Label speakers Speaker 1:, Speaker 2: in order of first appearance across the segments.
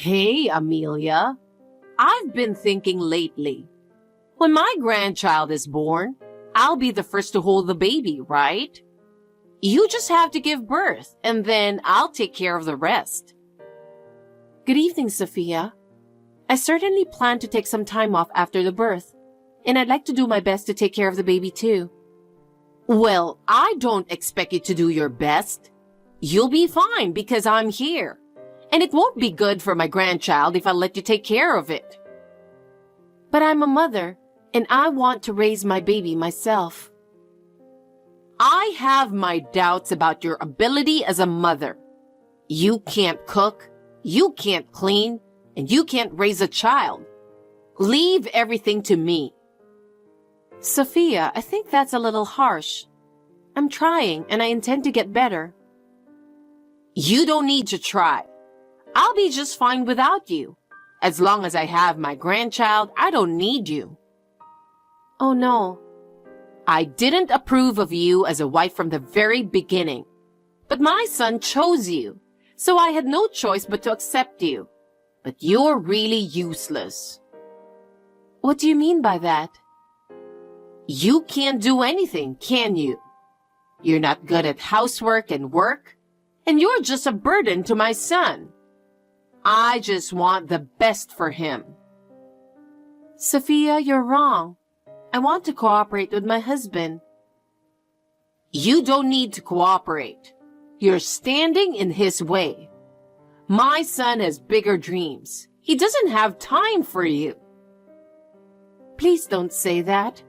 Speaker 1: Hey, Amelia. I've been thinking lately. When my grandchild is born, I'll be the first to hold the baby, right? You just have to give birth, and then I'll take care of the rest.
Speaker 2: Good evening, Sophia. I certainly plan to take some time off after the birth, and I'd like to do my best to take care of the baby too.
Speaker 1: Well, I don't expect you to do your best. You'll be fine because I'm here. And it won't be good for my grandchild if I let you take care of it.
Speaker 2: But I'm a mother, and I want to raise my baby myself.
Speaker 1: I have my doubts about your ability as a mother. You can't cook, you can't clean, and you can't raise a child. Leave everything to me.
Speaker 2: Sophia, I think that's a little harsh. I'm trying, and I intend to get better.
Speaker 1: You don't need to try. I'll be just fine without you. As long as I have my grandchild, I don't need you.
Speaker 2: Oh no.
Speaker 1: I didn't approve of you as a wife from the very beginning. But my son chose you, so I had no choice but to accept you. But you're really useless.
Speaker 2: What do you mean by that?
Speaker 1: You can't do anything, can you? You're not good at housework and work, and you're just a burden to my son. I just want the best for him.
Speaker 2: Sophia, you're wrong. I want to cooperate with my husband.
Speaker 1: You don't need to cooperate. You're standing in his way. My son has bigger dreams. He doesn't have time for you.
Speaker 2: Please don't say that.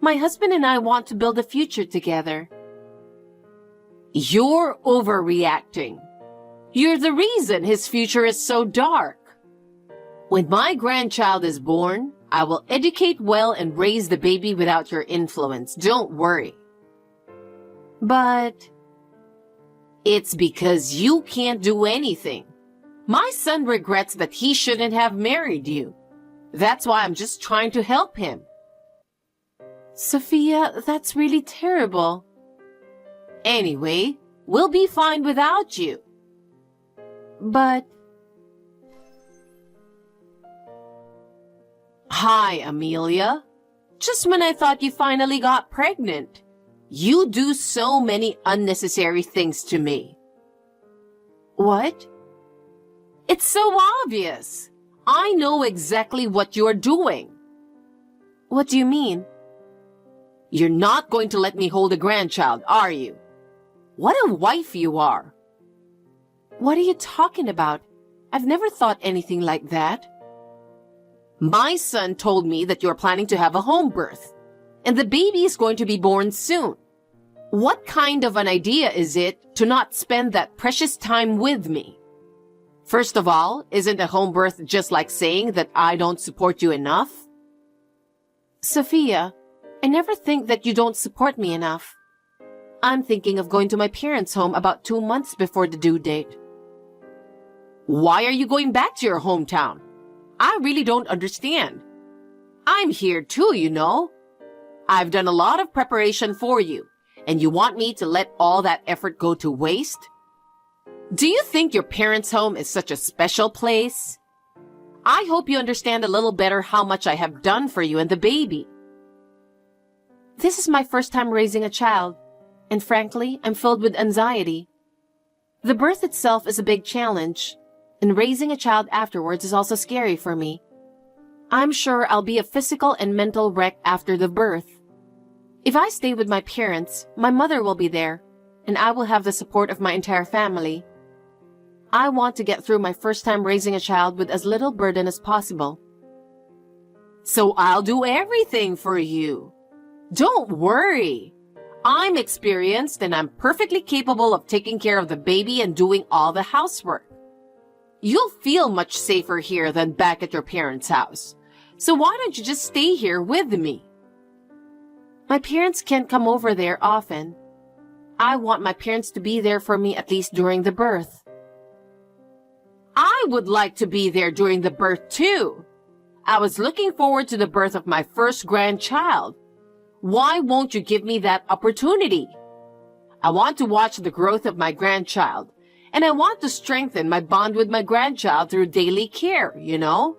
Speaker 2: My husband and I want to build a future together.
Speaker 1: You're overreacting. You're the reason his future is so dark. When my grandchild is born, I will educate well and raise the baby without your influence. Don't worry.
Speaker 2: But
Speaker 1: it's because you can't do anything. My son regrets that he shouldn't have married you. That's why I'm just trying to help him.
Speaker 2: Sophia, that's really terrible.
Speaker 1: Anyway, we'll be fine without you.
Speaker 2: But...
Speaker 1: Hi, Amelia. Just when I thought you finally got pregnant. You do so many unnecessary things to me.
Speaker 2: What?
Speaker 1: It's so obvious. I know exactly what you're doing.
Speaker 2: What do you mean?
Speaker 1: You're not going to let me hold a grandchild, are you? What a wife you are.
Speaker 2: What are you talking about? I've never thought anything like that.
Speaker 1: My son told me that you're planning to have a home birth, and the baby is going to be born soon. What kind of an idea is it to not spend that precious time with me? First of all, isn't a home birth just like saying that I don't support you enough?
Speaker 2: Sophia, I never think that you don't support me enough. I'm thinking of going to my parents' home about 2 months before the due date.
Speaker 1: Why are you going back to your hometown? I really don't understand. I'm here too, you know. I've done a lot of preparation for you, and you want me to let all that effort go to waste? Do you think your parents' home is such a special place? I hope you understand a little better how much I have done for you and the baby.
Speaker 2: This is my first time raising a child, and frankly, I'm filled with anxiety. The birth itself is a big challenge, and raising a child afterwards is also scary for me. I'm sure I'll be a physical and mental wreck after the birth. If I stay with my parents, my mother will be there, and I will have the support of my entire family. I want to get through my first time raising a child with as little burden as possible.
Speaker 1: So I'll do everything for you. Don't worry. I'm experienced and I'm perfectly capable of taking care of the baby and doing all the housework. You'll feel much safer here than back at your parents' house. So why don't you just stay here with me?
Speaker 2: My parents can't come over there often. I want my parents to be there for me at least during the birth.
Speaker 1: I would like to be there during the birth too. I was looking forward to the birth of my first grandchild. Why won't you give me that opportunity? I want to watch the growth of my grandchild, and I want to strengthen my bond with my grandchild through daily care, you know?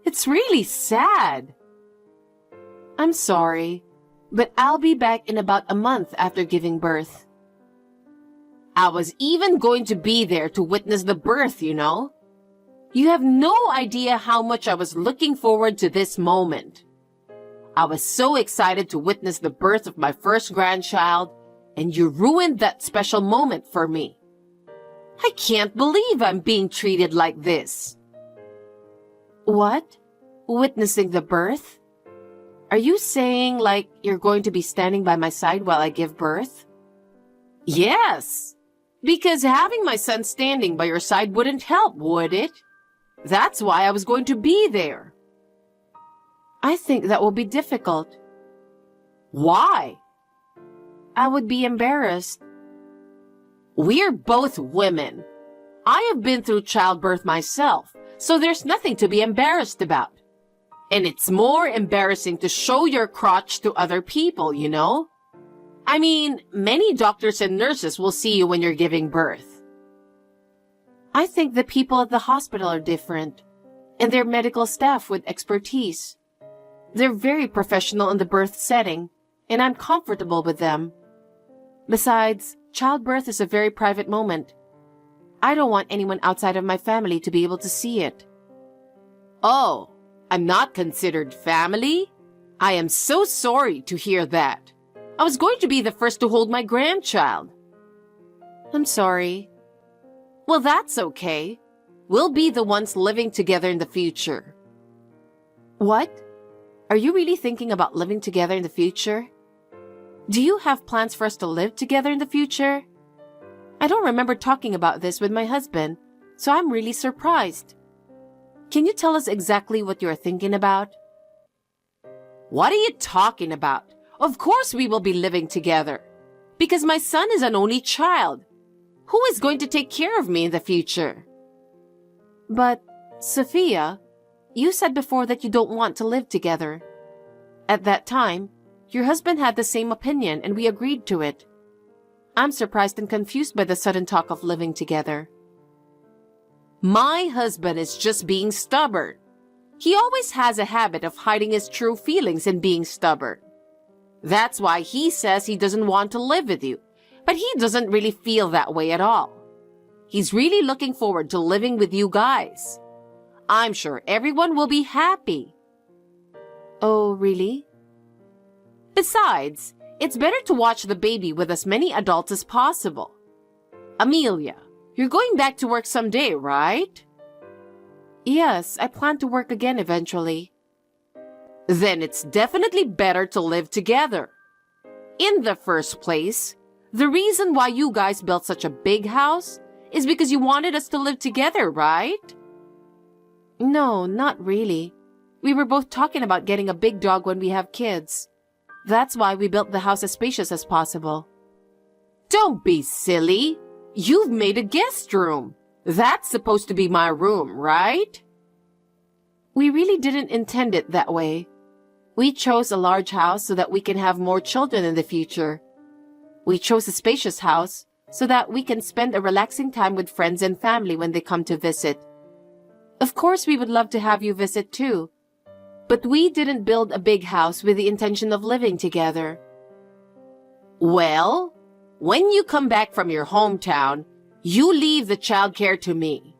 Speaker 1: It's really sad.
Speaker 2: I'm sorry, but I'll be back in about a month after giving birth.
Speaker 1: I was even going to be there to witness the birth, you know? You have no idea how much I was looking forward to this moment. I was so excited to witness the birth of my first grandchild, and you ruined that special moment for me. I can't believe I'm being treated like this.
Speaker 2: What? Witnessing the birth? Are you saying like you're going to be standing by my side while I give birth?
Speaker 1: Yes, because having my son standing by your side wouldn't help, would it? That's why I was going to be there.
Speaker 2: I think that will be difficult.
Speaker 1: Why?
Speaker 2: I would be embarrassed.
Speaker 1: We're both women. I have been through childbirth myself, so there's nothing to be embarrassed about. And it's more embarrassing to show your crotch to other people, you know? I mean, many doctors and nurses will see you when you're giving birth.
Speaker 2: I think the people at the hospital are different, and their medical staff with expertise. They're very professional in the birth setting, and I'm comfortable with them. Besides, childbirth is a very private moment. I don't want anyone outside of my family to be able to see it.
Speaker 1: Oh, I'm not considered family? I am so sorry to hear that. I was going to be the first to hold my grandchild.
Speaker 2: I'm sorry.
Speaker 1: Well, that's okay. We'll be the ones living together in the future.
Speaker 2: What? Are you really thinking about living together in the future? Do you have plans for us to live together in the future? I don't remember talking about this with my husband, so I'm really surprised. Can you tell us exactly what you're thinking about?
Speaker 1: What are you talking about? Of course we will be living together. Because my son is an only child. Who is going to take care of me in the future?
Speaker 2: But, Sophia, you said before that you don't want to live together. At that time, your husband had the same opinion and we agreed to it. I'm surprised and confused by the sudden talk of living together.
Speaker 1: My husband is just being stubborn. He always has a habit of hiding his true feelings and being stubborn. That's why he says he doesn't want to live with you, but he doesn't really feel that way at all. He's really looking forward to living with you guys. I'm sure everyone will be happy.
Speaker 2: Oh, really?
Speaker 1: Besides, it's better to watch the baby with as many adults as possible. Amelia, you're going back to work someday, right?
Speaker 2: Yes, I plan to work again eventually.
Speaker 1: Then it's definitely better to live together. In the first place, the reason why you guys built such a big house is because you wanted us to live together, right?
Speaker 2: No, not really. We were both talking about getting a big dog when we have kids. That's why we built the house as spacious as possible.
Speaker 1: Don't be silly. You've made a guest room. That's supposed to be my room, right?
Speaker 2: We really didn't intend it that way. We chose a large house so that we can have more children in the future. We chose a spacious house so that we can spend a relaxing time with friends and family when they come to visit. Of course, we would love to have you visit too. But we didn't build a big house with the intention of living together.
Speaker 1: Well, when you come back from your hometown, you leave the childcare to me.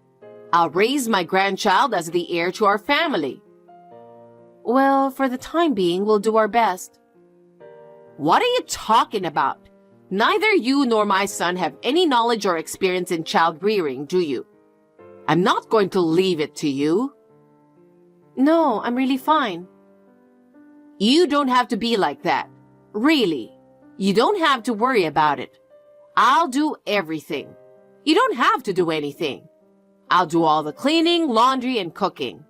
Speaker 1: I'll raise my grandchild as the heir to our family.
Speaker 2: Well, for the time being, we'll do our best.
Speaker 1: What are you talking about? Neither you nor my son have any knowledge or experience in child rearing, do you? I'm not going to leave it to you.
Speaker 2: No, I'm really fine.
Speaker 1: You don't have to be like that. Really. You don't have to worry about it. I'll do everything. You don't have to do anything. I'll do all the cleaning, laundry, and cooking.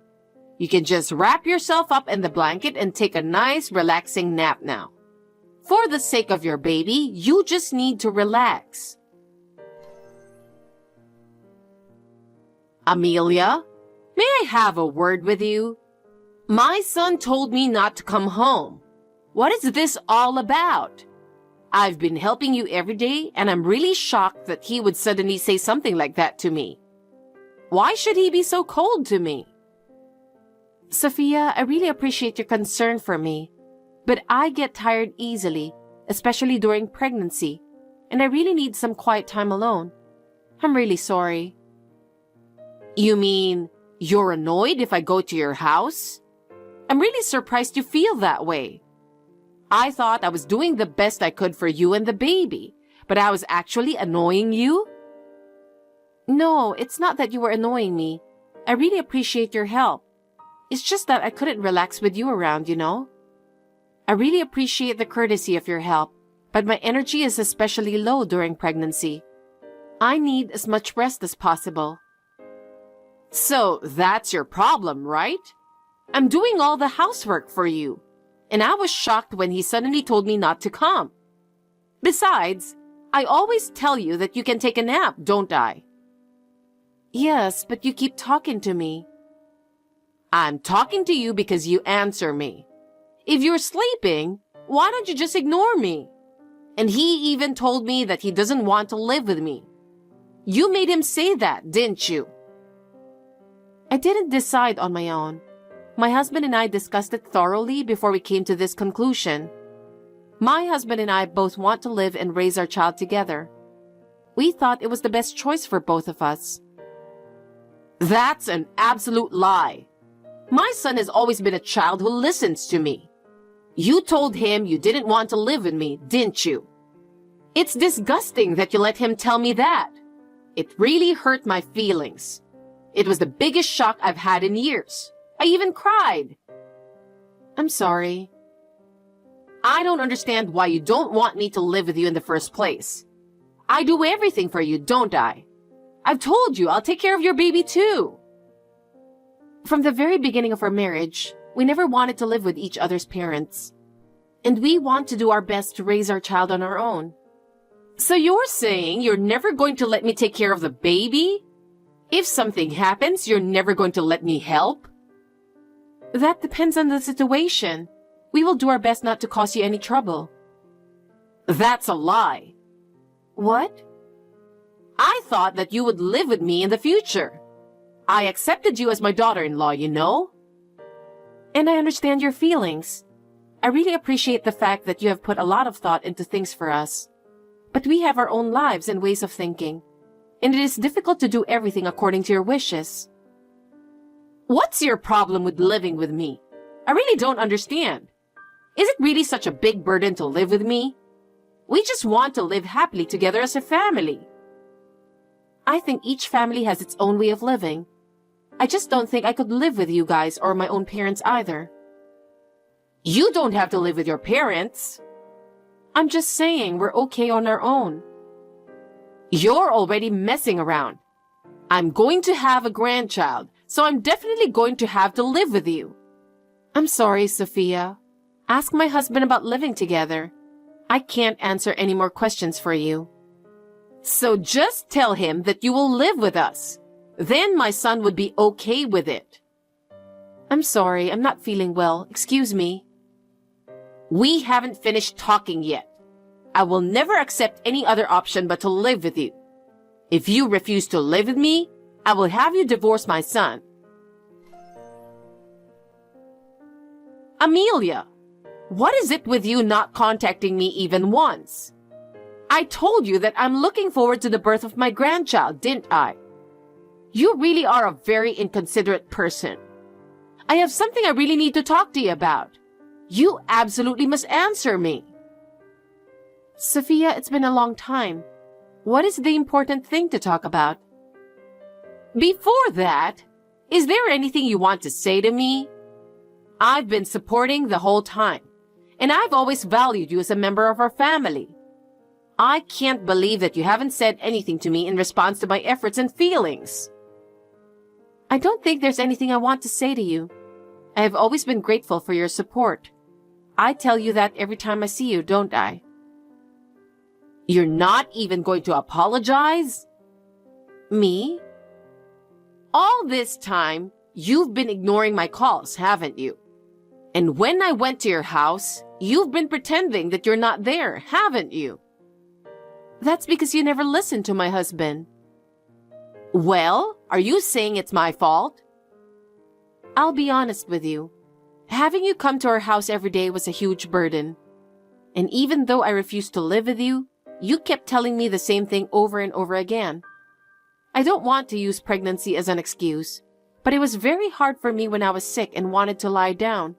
Speaker 1: You can just wrap yourself up in the blanket and take a nice, relaxing nap now. For the sake of your baby, you just need to relax. Amelia, may I have a word with you? My son told me not to come home. What is this all about? I've been helping you every day, and I'm really shocked that he would suddenly say something like that to me. Why should he be so cold to me?
Speaker 2: Sophia, I really appreciate your concern for me, but I get tired easily, especially during pregnancy, and I really need some quiet time alone. I'm really sorry.
Speaker 1: You mean you're annoyed if I go to your house? I'm really surprised you feel that way. I thought I was doing the best I could for you and the baby, but I was actually annoying you?
Speaker 2: No, it's not that you were annoying me. I really appreciate your help. It's just that I couldn't relax with you around, you know? I really appreciate the courtesy of your help, but my energy is especially low during pregnancy. I need as much rest as possible.
Speaker 1: So that's your problem, right? I'm doing all the housework for you, and I was shocked when he suddenly told me not to come. Besides, I always tell you that you can take a nap, don't I?
Speaker 2: Yes, but you keep talking to me.
Speaker 1: I'm talking to you because you answer me. If you're sleeping, why don't you just ignore me? And he even told me that he doesn't want to live with me. You made him say that, didn't you?
Speaker 2: I didn't decide on my own. My husband and I discussed it thoroughly before we came to this conclusion. My husband and I both want to live and raise our child together. We thought it was the best choice for both of us.
Speaker 1: That's an absolute lie. My son has always been a child who listens to me. You told him you didn't want to live with me, didn't you? It's disgusting that you let him tell me that. It really hurt my feelings. It was the biggest shock I've had in years. I even cried.
Speaker 2: I'm sorry.
Speaker 1: I don't understand why you don't want me to live with you in the first place. I do everything for you, don't I? I've told you I'll take care of your baby too.
Speaker 2: From the very beginning of our marriage, we never wanted to live with each other's parents. And we want to do our best to raise our child on our own.
Speaker 1: So you're saying you're never going to let me take care of the baby? If something happens, you're never going to let me help?
Speaker 2: That depends on the situation. We will do our best not to cause you any trouble.
Speaker 1: That's a lie.
Speaker 2: What?
Speaker 1: I thought that you would live with me in the future. I accepted you as my daughter-in-law, you know?
Speaker 2: And I understand your feelings. I really appreciate the fact that you have put a lot of thought into things for us. But we have our own lives and ways of thinking, and it is difficult to do everything according to your wishes.
Speaker 1: What's your problem with living with me? I really don't understand. Is it really such a big burden to live with me? We just want to live happily together as a family.
Speaker 2: I think each family has its own way of living. I just don't think I could live with you guys or my own parents either.
Speaker 1: You don't have to live with your parents.
Speaker 2: I'm just saying we're okay on our own.
Speaker 1: You're already messing around. I'm going to have a grandchild, so I'm definitely going to have to live with you.
Speaker 2: I'm sorry, Sophia. Ask my husband about living together. I can't answer any more questions for you.
Speaker 1: So just tell him that you will live with us. Then my son would be okay with it.
Speaker 2: I'm sorry, I'm not feeling well. Excuse me.
Speaker 1: We haven't finished talking yet. I will never accept any other option but to live with you. If you refuse to live with me, I will have you divorce my son. Amelia, what is it with you not contacting me even once? I told you that I'm looking forward to the birth of my grandchild, didn't I? You really are a very inconsiderate person. I have something I really need to talk to you about. You absolutely must answer me.
Speaker 2: Sophia, it's been a long time. What is the important thing to talk about?
Speaker 1: Before that, is there anything you want to say to me? I've been supporting the whole time, and I've always valued you as a member of our family. I can't believe that you haven't said anything to me in response to my efforts and feelings.
Speaker 2: I don't think there's anything I want to say to you. I have always been grateful for your support. I tell you that every time I see you, don't I?
Speaker 1: You're not even going to apologize?
Speaker 2: Me?
Speaker 1: All this time, you've been ignoring my calls, haven't you? And when I went to your house, you've been pretending that you're not there, haven't you?
Speaker 2: That's because you never listened to my husband.
Speaker 1: Well, are you saying it's my fault?
Speaker 2: I'll be honest with you. Having you come to our house every day was a huge burden. And even though I refused to live with you, you kept telling me the same thing over and over again. I don't want to use pregnancy as an excuse, but it was very hard for me when I was sick and wanted to lie down.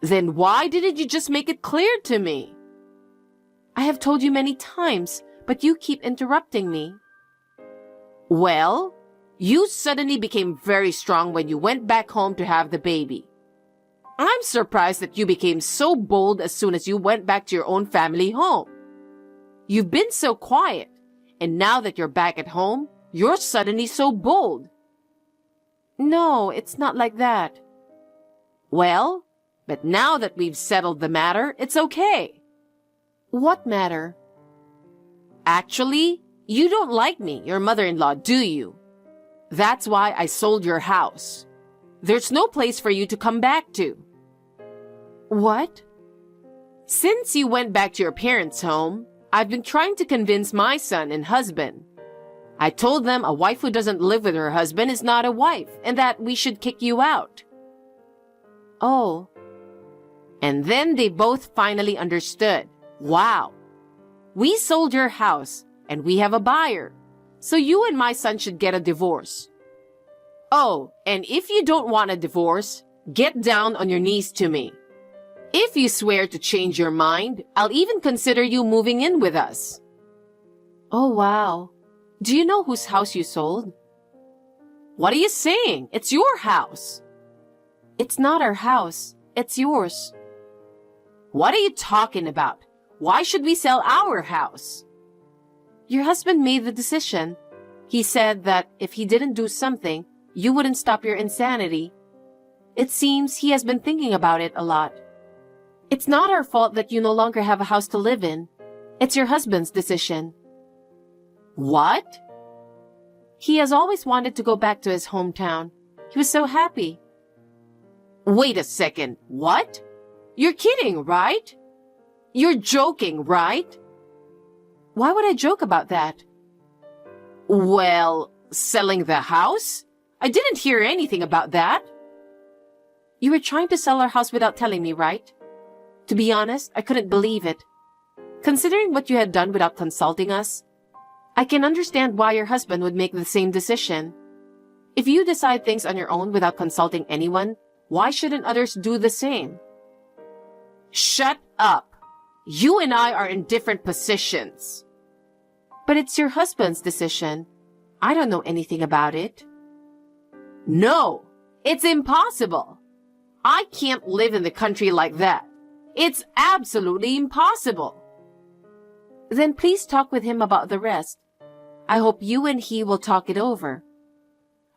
Speaker 1: Then why didn't you just make it clear to me?
Speaker 2: I have told you many times, but you keep interrupting me.
Speaker 1: Well, you suddenly became very strong when you went back home to have the baby. I'm surprised that you became so bold as soon as you went back to your own family home. You've been so quiet, and now that you're back at home, you're suddenly so bold.
Speaker 2: No, it's not like that.
Speaker 1: Well, but now that we've settled the matter, it's okay.
Speaker 2: What matter?
Speaker 1: Actually, you don't like me, your mother-in-law, do you? That's why I sold your house. There's no place for you to come back to.
Speaker 2: What?
Speaker 1: Since you went back to your parents' home, I've been trying to convince my son and husband. I told them a wife who doesn't live with her husband is not a wife and that we should kick you out.
Speaker 2: Oh.
Speaker 1: And then they both finally understood. Wow. We sold your house and we have a buyer. So you and my son should get a divorce. Oh, and if you don't want a divorce, get down on your knees to me. If you swear to change your mind, I'll even consider you moving in with us.
Speaker 2: Oh, wow. Do you know whose house you sold?
Speaker 1: What are you saying? It's your house.
Speaker 2: It's not our house. It's yours.
Speaker 1: What are you talking about? Why should we sell our house?
Speaker 2: Your husband made the decision. He said that if he didn't do something, you wouldn't stop your insanity. It seems he has been thinking about it a lot. It's not our fault that you no longer have a house to live in. It's your husband's decision.
Speaker 1: What?
Speaker 2: He has always wanted to go back to his hometown. He was so happy.
Speaker 1: Wait a second. What? You're kidding, right? You're joking, right?
Speaker 2: Why would I joke about that?
Speaker 1: Well, selling the house? I didn't hear anything about that.
Speaker 2: You were trying to sell our house without telling me, right? To be honest, I couldn't believe it. Considering what you had done without consulting us, I can understand why your husband would make the same decision. If you decide things on your own without consulting anyone, why shouldn't others do the same?
Speaker 1: Shut up. You and I are in different positions.
Speaker 2: But it's your husband's decision. I don't know anything about it.
Speaker 1: No, it's impossible. I can't live in the country like that. It's absolutely impossible.
Speaker 2: Then please talk with him about the rest. I hope you and he will talk it over.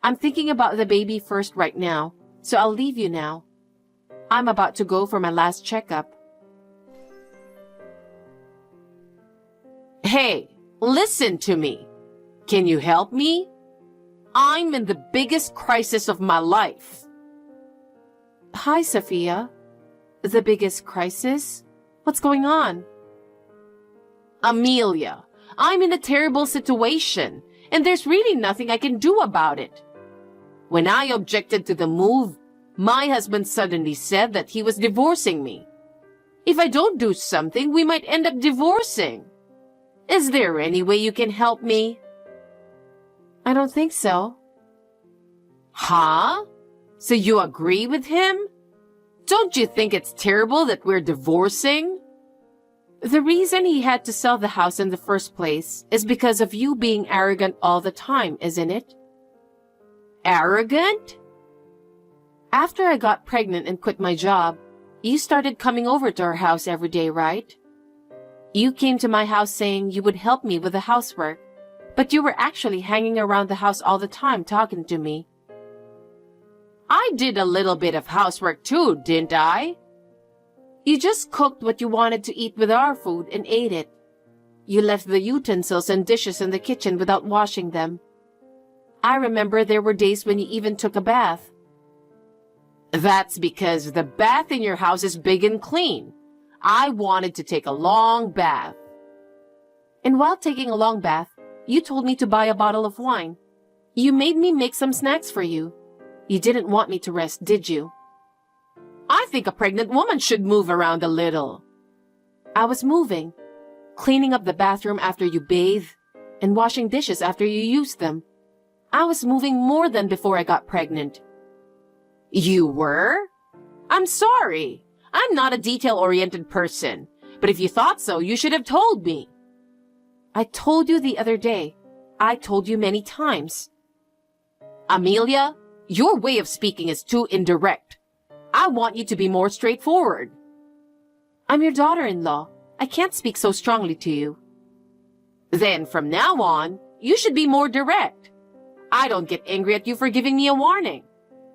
Speaker 2: I'm thinking about the baby first right now, so I'll leave you now. I'm about to go for my last checkup.
Speaker 1: Hey, listen to me. Can you help me? I'm in the biggest crisis of my life.
Speaker 2: Hi, Sophia. The biggest crisis? What's going on?
Speaker 1: Amelia, I'm in a terrible situation, and there's really nothing I can do about it. When I objected to the move, my husband suddenly said that he was divorcing me. If I don't do something, we might end up divorcing. Is there any way you can help me?
Speaker 2: I don't think so.
Speaker 1: Huh? So you agree with him? Don't you think it's terrible that we're divorcing?
Speaker 2: The reason he had to sell the house in the first place is because of you being arrogant all the time, isn't it?
Speaker 1: Arrogant?
Speaker 2: After I got pregnant and quit my job, you started coming over to our house every day, right? You came to my house saying you would help me with the housework, but you were actually hanging around the house all the time talking to me.
Speaker 1: I did a little bit of housework too, didn't I?
Speaker 2: You just cooked what you wanted to eat with our food and ate it. You left the utensils and dishes in the kitchen without washing them. I remember there were days when you even took a bath.
Speaker 1: That's because the bath in your house is big and clean. I wanted to take a long bath.
Speaker 2: And while taking a long bath, you told me to buy a bottle of wine. You made me make some snacks for you. You didn't want me to rest, did you?
Speaker 1: I think a pregnant woman should move around a little.
Speaker 2: I was moving, cleaning up the bathroom after you bathe, and washing dishes after you used them. I was moving more than before I got pregnant.
Speaker 1: You were? I'm sorry. I'm not a detail-oriented person. But if you thought so, you should have told me.
Speaker 2: I told you the other day. I told you many times.
Speaker 1: Amelia, your way of speaking is too indirect. I want you to be more straightforward.
Speaker 2: I'm your daughter-in-law. I can't speak so strongly to you.
Speaker 1: Then from now on, you should be more direct. I don't get angry at you for giving me a warning.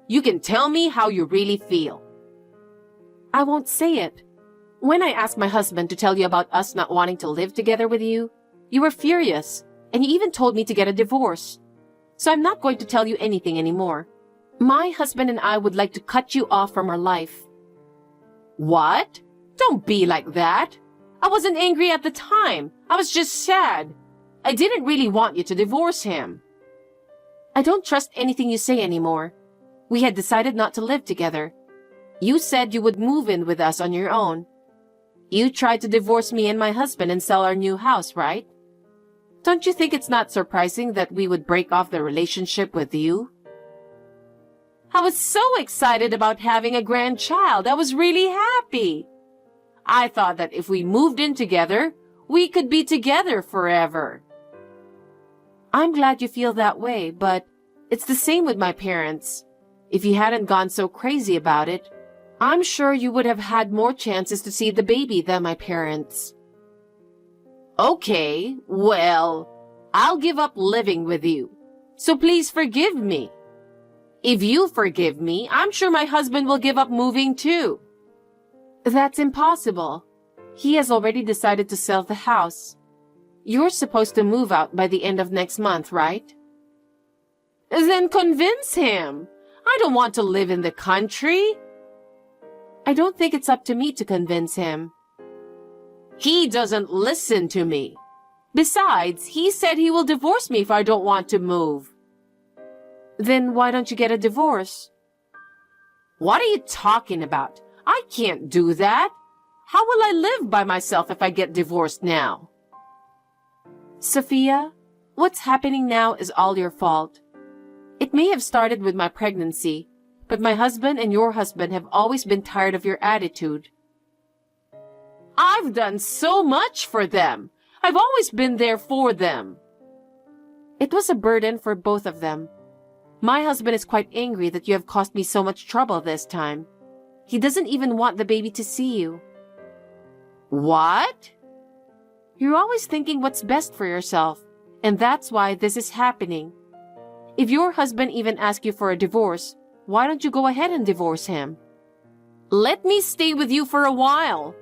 Speaker 1: You can tell me how you really feel.
Speaker 2: I won't say it. When I asked my husband to tell you about us not wanting to live together with you, you were furious, and you even told me to get a divorce. So I'm not going to tell you anything anymore. My husband and I would like to cut you off from our life.
Speaker 1: What? Don't be like that. I wasn't angry at the time. I was just sad. I didn't really want you to divorce him.
Speaker 2: I don't trust anything you say anymore. We had decided not to live together. You said you would move in with us on your own. You tried to divorce me and my husband and sell our new house, right? Don't you think it's not surprising that we would break off the relationship with you?
Speaker 1: I was so excited about having a grandchild. I was really happy. I thought that if we moved in together, we could be together forever.
Speaker 2: I'm glad you feel that way, but it's the same with my parents. If you hadn't gone so crazy about it, I'm sure you would have had more chances to see the baby than my parents.
Speaker 1: Okay, well, I'll give up living with you. So please forgive me. If you forgive me, I'm sure my husband will give up moving too.
Speaker 2: That's impossible. He has already decided to sell the house. You're supposed to move out by the end of next month, right?
Speaker 1: Then convince him. I don't want to live in the country.
Speaker 2: I don't think it's up to me to convince him.
Speaker 1: He doesn't listen to me. Besides, he said he will divorce me if I don't want to move.
Speaker 2: Then why don't you get a divorce?
Speaker 1: What are you talking about? I can't do that. How will I live by myself if I get divorced now?
Speaker 2: Sophia, what's happening now is all your fault. It may have started with my pregnancy, but my husband and your husband have always been tired of your attitude.
Speaker 1: I've done so much for them. I've always been there for them.
Speaker 2: It was a burden for both of them. My husband is quite angry that you have caused me so much trouble this time. He doesn't even want the baby to see you.
Speaker 1: What?
Speaker 2: You're always thinking what's best for yourself, and that's why this is happening. If your husband even asks you for a divorce, why don't you go ahead and divorce him?
Speaker 1: Let me stay with you for a while.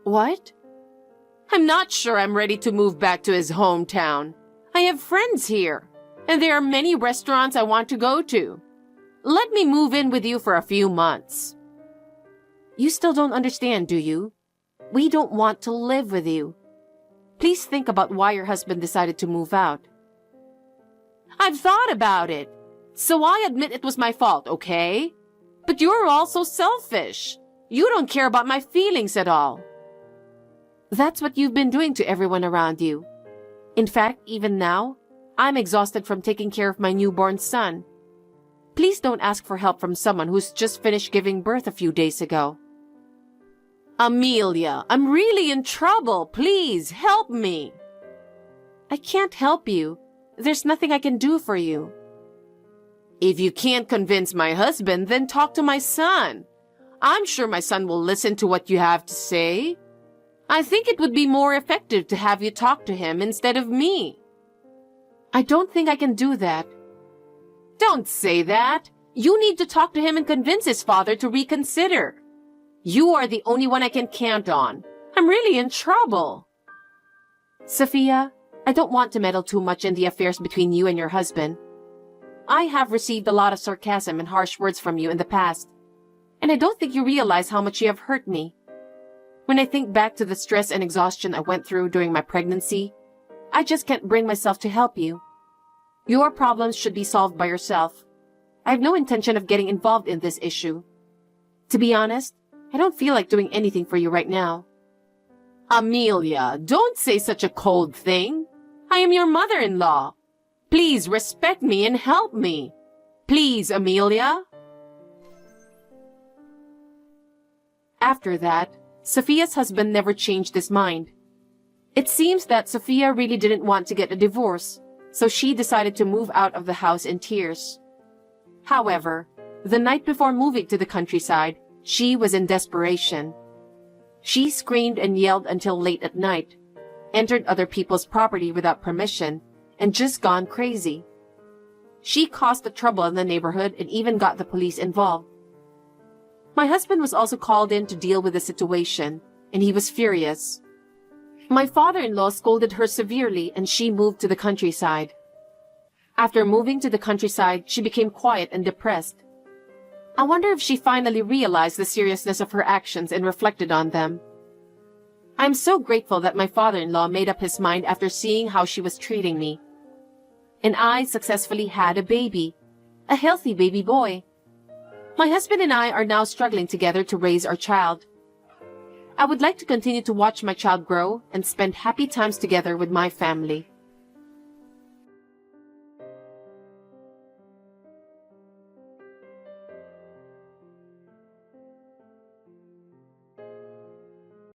Speaker 2: What?
Speaker 1: I'm not sure I'm ready to move back to his hometown. I have friends here, and there are many restaurants I want to go to. Let me move in with you for a few months.
Speaker 2: You still don't understand, do you? We don't want to live with you. Please think about why your husband decided to move out.
Speaker 1: I've thought about it, so I admit it was my fault, okay? But you're also selfish. You don't care about my feelings at all.
Speaker 2: That's what you've been doing to everyone around you. In fact, even now, I'm exhausted from taking care of my newborn son. Please don't ask for help from someone who's just finished giving birth a few days ago.
Speaker 1: Amelia, I'm really in trouble. Please, help me.
Speaker 2: I can't help you. There's nothing I can do for you.
Speaker 1: If you can't convince my husband, then talk to my son. I'm sure my son will listen to what you have to say. I think it would be more effective to have you talk to him instead of me.
Speaker 2: I don't think I can do that.
Speaker 1: Don't say that. You need to talk to him and convince his father to reconsider. You are the only one I can count on. I'm really in trouble.
Speaker 2: Sophia, I don't want to meddle too much in the affairs between you and your husband. I have received a lot of sarcasm and harsh words from you in the past, and I don't think you realize how much you have hurt me. When I think back to the stress and exhaustion I went through during my pregnancy, I just can't bring myself to help you. Your problems should be solved by yourself. I have no intention of getting involved in this issue. To be honest, I don't feel like doing anything for you right now.
Speaker 1: Amelia, don't say such a cold thing. I am your mother-in-law. Please respect me and help me. Please, Amelia.
Speaker 2: After that, Sophia's husband never changed his mind. It seems that Sophia really didn't want to get a divorce, so she decided to move out of the house in tears. However, the night before moving to the countryside, she was in desperation. She screamed and yelled until late at night, entered other people's property without permission, and just gone crazy. She caused the trouble in the neighborhood and even got the police involved. My husband was also called in to deal with the situation, and he was furious. My father-in-law scolded her severely and she moved to the countryside. After moving to the countryside, she became quiet and depressed. I wonder if she finally realized the seriousness of her actions and reflected on them. I am so grateful that my father-in-law made up his mind after seeing how she was treating me. And I successfully had a baby, a healthy baby boy. My husband and I are now struggling together to raise our child. I would like to continue to watch my child grow and spend happy times together with my family.